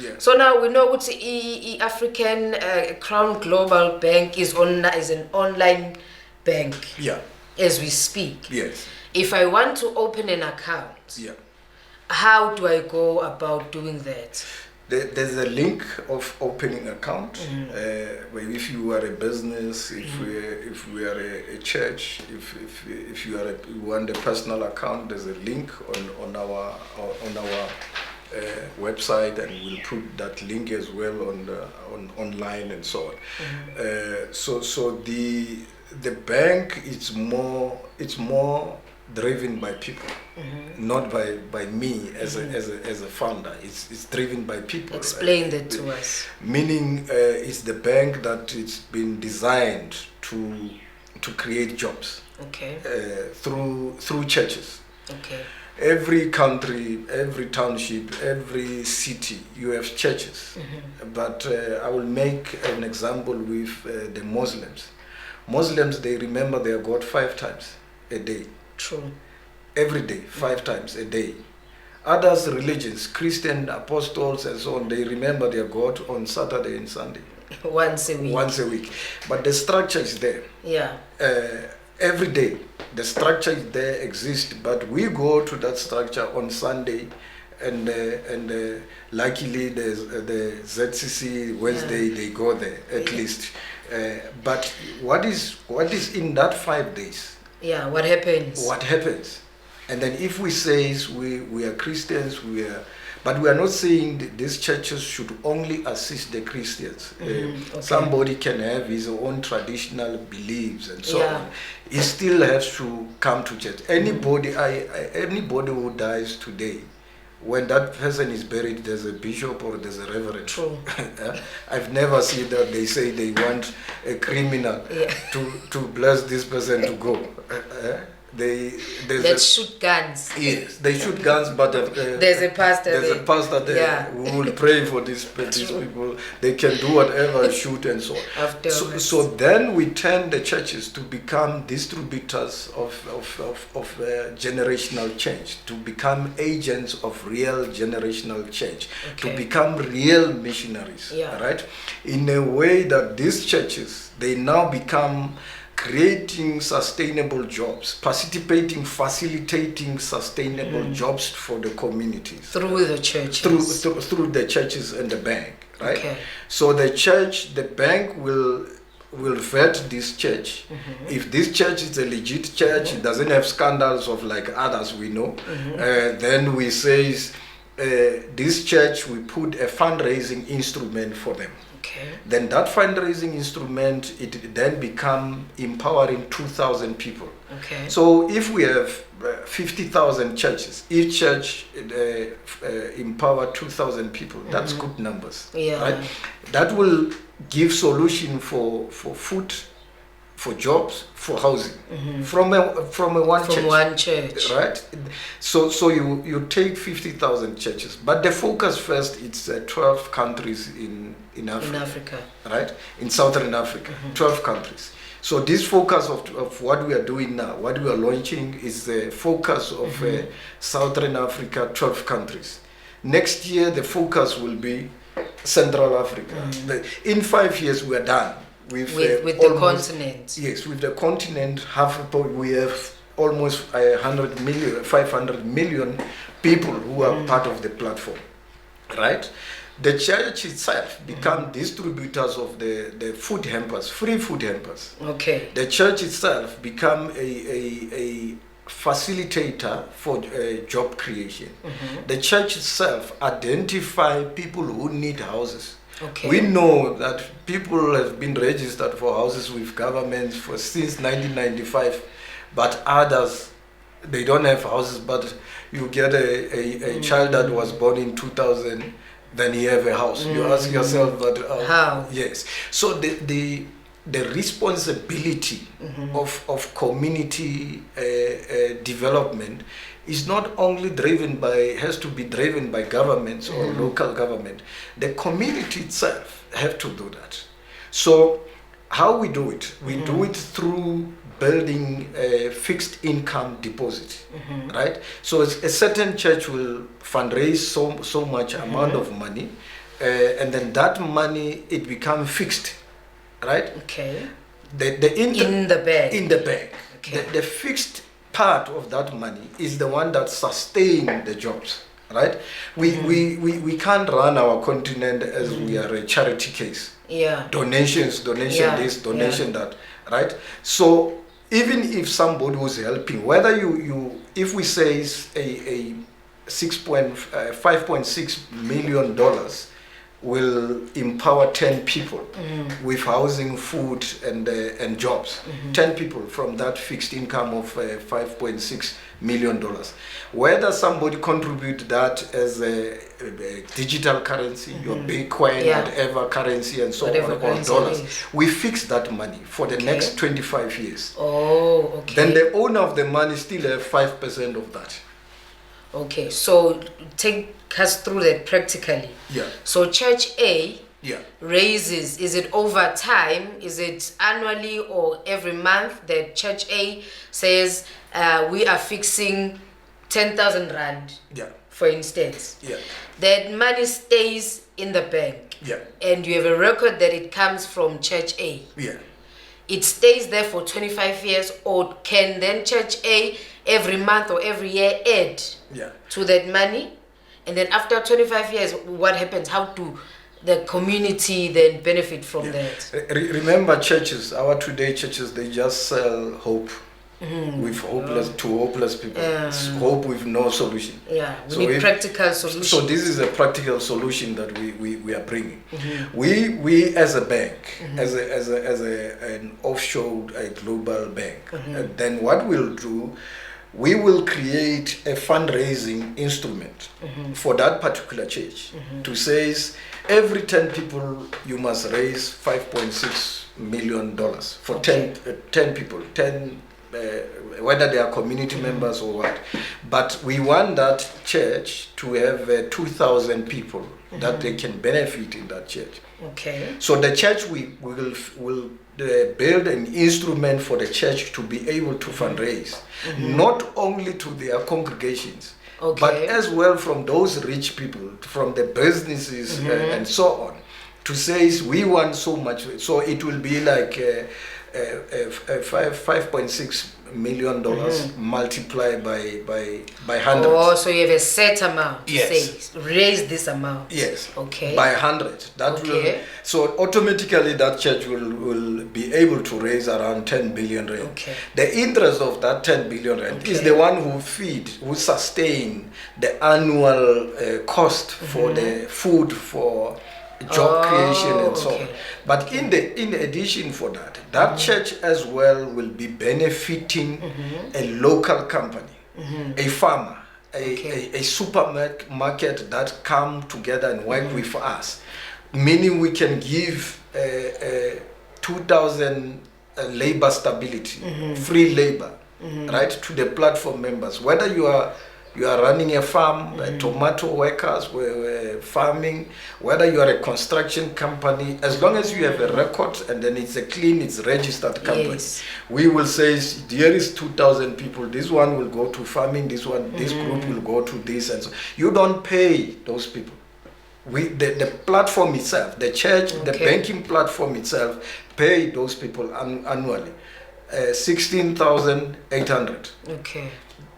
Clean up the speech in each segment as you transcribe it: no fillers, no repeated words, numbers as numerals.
Yeah. So now we know what African Crown Global Bank is an online bank. Yeah. As we speak. Yes. If I want to open an account, Yeah. how do I go about doing that? There's a link of opening account. Where if you are a business, if we are a church, if you want a personal account, there's a link on our website, and we'll put that link as well on online and so on. So the bank it's more driven by people, not by me as a founder. It's driven by people. Explain that to us. Meaning, it's the bank that it's been designed to create jobs. Okay. Through churches. Okay. Every country, every township, every city, you have churches. But I will make an example with the Muslims. Muslims, they remember their God 5 times a day. True. Every day, 5 times a day. Others religions, Christian apostles and so on, they remember their God on Saturday and Sunday. Once a week. Once a week. But the structure is there. Yeah. Every day, the structure is there, exists, but we go to that structure on Sunday, and luckily the ZCC Wednesday, they go there at least. But what is in that 5 days? Yeah, what happens? What happens? And then if we say we are Christians, but we are not saying these churches should only assist the Christians. Okay. Somebody can have his own traditional beliefs and so on. He still has to come to church. Anybody who dies today, when that person is buried, there's a bishop or there's a reverend. True. I've never seen that they say they want a criminal to bless this person to go. Let's shoot guns. Yes, they shoot guns, but there's a pastor there who will pray for these people. They can do whatever, shoot and so on. So then we turn the churches to become distributors of generational change, to become agents of real generational change, to become real missionaries, right? In a way that these churches, they now become creating sustainable jobs, facilitating sustainable jobs for the communities. Through the churches. Through the churches and the bank, right? Okay. So the bank will vet this church. If this church is a legit church, it doesn't have scandals of like others we know, then we say, this church, we put a fundraising instrument for them. Okay. Then that fundraising instrument, it then become empowering 2,000 people. Okay. So if we have 50,000 churches, each church empower 2,000 people. That's good numbers. Yeah. Right? That will give solution for food, for jobs, for housing, from one church, right? So you take 50,000 churches, but the focus first, it's 12 countries in Africa, right? In Southern Africa, 12 countries. So this focus of what we are doing now, what we are launching, is the focus of Southern Africa, 12 countries. Next year, the focus will be Central Africa. In 5 years, we are done. With the continent. Yes, with the continent, we have almost 500 million people who are part of the platform, right? The church itself become distributors of the food hampers, free food hampers. Okay. The church itself become a facilitator for job creation. The church itself identify people who need houses. Okay. We know that people have been registered for houses with governments since 1995, but others, they don't have houses, but you get a child that was born in 2000, then he have a house. You ask yourself, but how? Yes. So the responsibility of community development is not only has to be driven by governments or local government. The community itself have to do that. So how we do it? We do it through building a fixed income deposit, right? So a certain church will fundraise so much amount of money, and then that money, it becomes fixed, right? Okay. In the bank. In the bank. Okay. The fixed part of that money is the one that sustains the jobs, right? We can't run our continent as we are a charity case. Yeah. Donation this, donation that, right? So even if somebody was helping, whether if we say a $5.6 million will empower 10 people with housing, food, and jobs. 10 people from that fixed income of $5.6 million. Whether somebody contribute that as a digital currency, your Bitcoin, whatever currency, and so on, or dollars, we fix that money for the next 25 years. Oh, okay. Then the owner of the money still have 5% of that. Okay, so take us through that practically. Yeah. So Church A raises, is it over time? Is it annually or every month that Church A says we are fixing 10,000 Rand, for instance? Yeah. That money stays in the bank. Yeah. And you have a record that it comes from Church A. Yeah. It stays there for 25 years, or can then Church A every month or every year add to that money? And then after 25 years, what happens? How do the community then benefit from that? Remember, churches, our today churches, they just sell hope with hopeless people. Hope with no solution. Yeah, we need practical solutions. So this is a practical solution that we are bringing. We as a bank, as an offshore global bank, then what we'll do, we will create a fundraising instrument for that particular church to say every 10 people you must raise $5.6 million for 10 people, 10 whether they are community members or what. But we want that church to have 2,000 people that they can benefit in that church. Okay. So the church will build an instrument for the church to be able to fundraise, not only to their congregations, but as well from those rich people, from the businesses and so on, to say we want so much. So it will be like $5.6 million multiplied by 100. Oh, so you have a set amount. Yes. Say, raise this amount. Yes. Okay. By 100. That will. So automatically that church will be able to raise around 10 billion rand. Okay. The interest of that 10 billion rand is the one who sustain the annual cost for the food, for job creation and so on. But in addition for that church as well will be benefiting a local company, a farmer, a supermarket that come together and work with us, meaning we can give 2,000 labor stability, free labor, right, to the platform members, whether you are running a farm, tomato workers, farming, whether you are a construction company, as long as you have a record and then it's a clean, it's registered company, we will say, here is 2,000 people, this one will go to farming, this group will go to this, and so you don't pay those people. The platform itself, the church, the banking platform itself, pay those people annually, 16,800. Okay.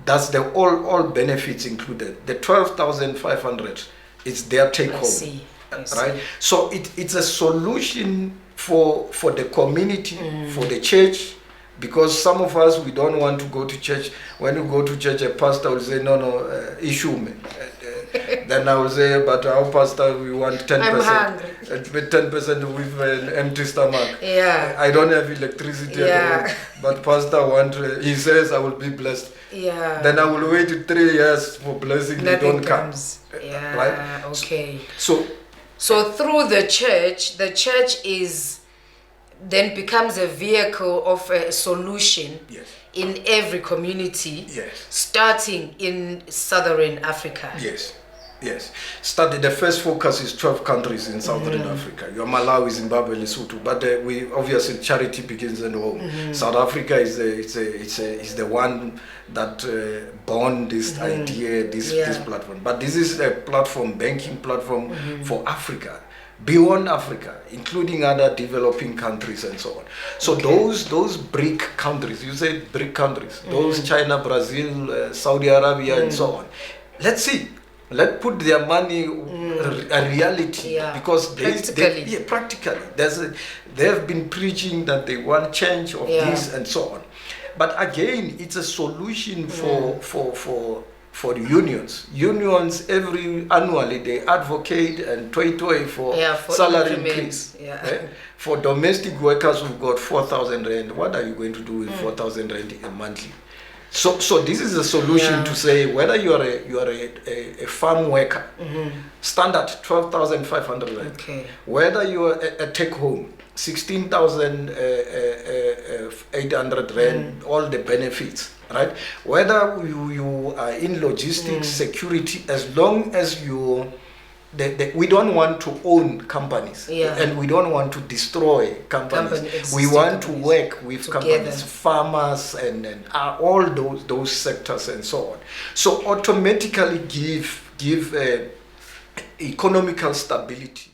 That's the all benefits included. The 12,500 is their take home. I see. Right? So it's a solution for the community, for the church, because some of us, we don't want to go to church. When you go to church, a pastor will say, no, issue me. Then I will say, but our pastor, we want 10%. I'm hungry. 10% with an empty stomach. Yeah. I don't have electricity at home, but pastor he says I will be blessed. Yeah. Then I will wait 3 years for blessing. They don't come. Yeah. Right? Okay. So through the church is then becomes a vehicle of a solution in every community, starting in Southern Africa. Yes. Yes. The first focus is 12 countries in Southern Africa. Your Malawi, Zimbabwe, Lesotho. But we obviously charity begins at home. South Africa is the one that born this idea, this platform. But this is a platform, banking platform for Africa, beyond Africa, including other developing countries and so on. So those BRIC countries, you say BRIC countries, those China, Brazil, Saudi Arabia, and so on. Let's see. Let's put their money a reality, because practically they have been preaching that they want change of this and so on. But again, it's a solution for the unions. Unions annually they advocate and toy for salary increase. For domestic workers who've got 4,000 rand, what are you going to do with 4,000 rand a monthly? So this is a solution to say whether you are a farm worker, standard 12,500 rand. Okay. Whether you are a take home 16,800 rand, all the benefits, right? Whether you are in logistics, security, as long as we don't want to own companies, and we don't want to destroy companies. We want to work with companies, farmers, and all those sectors and so on. So automatically give economical stability.